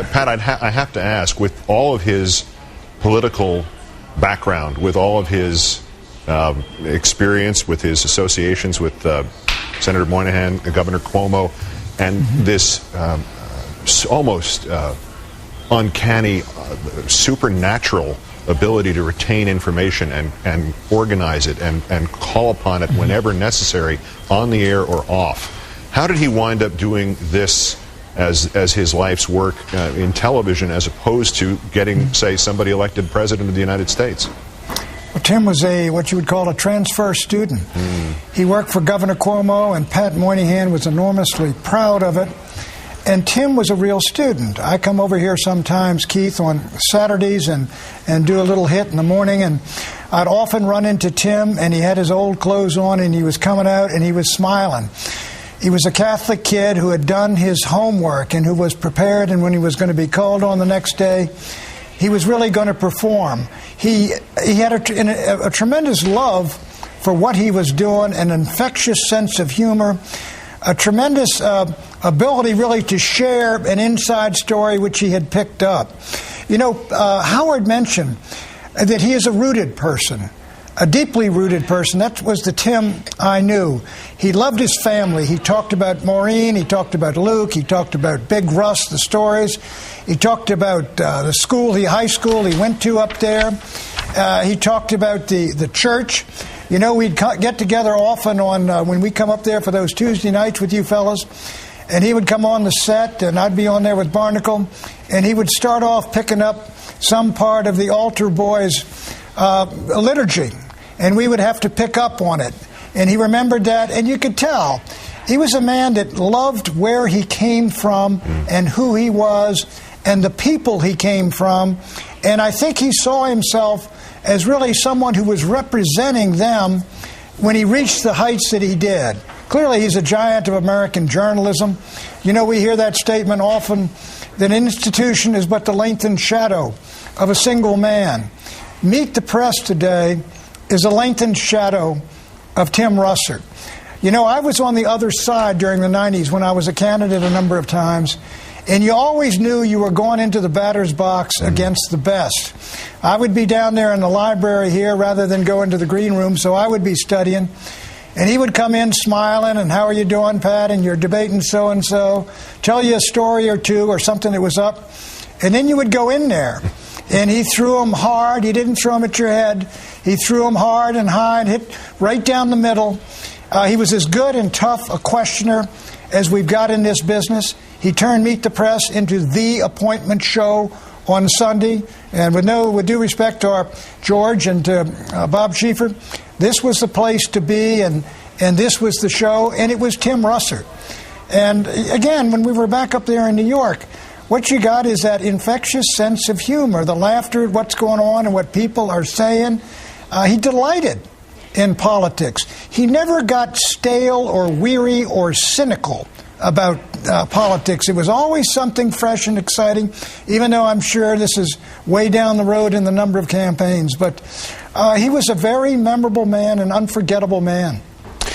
Pat, I have to ask, with all of his political background, with all of his experience, with his associations with Senator Moynihan, Governor Cuomo, and this almost uncanny, supernatural ability to retain information and organize it and call upon it whenever necessary, on the air or off. How did he wind up doing this as his life's work in television, as opposed to getting, say, somebody elected president of the United States? Well, Tim was what you would call a transfer student. He worked for Governor Cuomo, and Pat Moynihan was enormously proud of it. And Tim was a real student. I come over here sometimes, Keith, on Saturdays and do a little hit in the morning, and I'd often run into Tim, and he had his old clothes on, and he was coming out, and he was smiling. He was a Catholic kid who had done his homework and who was prepared, and when he was going to be called on the next day, he was really going to perform. He had a tremendous love for what he was doing, an infectious sense of humor, a tremendous ability really to share an inside story which he had picked up. You know, Howard mentioned that he is a rooted person, a deeply rooted person. That was the Tim I knew. He loved his family. He talked about Maureen. He talked about Luke. He talked about Big Russ, the stories. He talked about the school, the high school he went to up there. He talked about the church. You know, we'd get together often on when we come up there for those Tuesday nights with you fellas, and he would come on the set, and I'd be on there with Barnacle, and he would start off picking up some part of the altar boys' liturgy, and we would have to pick up on it. And he remembered that, and you could tell he was a man that loved where he came from and who he was and the people he came from. And I think he saw himself as really someone who was representing them when he reached the heights that he did. Clearly, he's a giant of American journalism. You know, we hear that statement often, that an institution is but the lengthened shadow of a single man. Meet the Press today is a lengthened shadow of Tim Russert. You know, I was on the other side during the 90s when I was a candidate a number of times, and you always knew you were going into the batter's box against the best. I would be down there in the library here rather than go into the green room, so I would be studying. And he would come in smiling, and how are you doing, Pat? And you're debating so-and-so, tell you a story or two or something that was up. And then you would go in there, and he threw them hard. He didn't throw them at your head. He threw them hard and high and hit right down the middle. He was as good and tough a questioner as we've got in this business. He turned Meet the Press into the appointment show on Sunday. And with due respect to our George and to Bob Schieffer, this was the place to be, and this was the show, and it was Tim Russert. And again, when we were back up there in New York, what you got is that infectious sense of humor, the laughter at what's going on and what people are saying. He delighted in politics. He never got stale or weary or cynical about politics. It was always something fresh and exciting, even though I'm sure this is way down the road in the number of campaigns. But he was a very memorable man, an unforgettable man.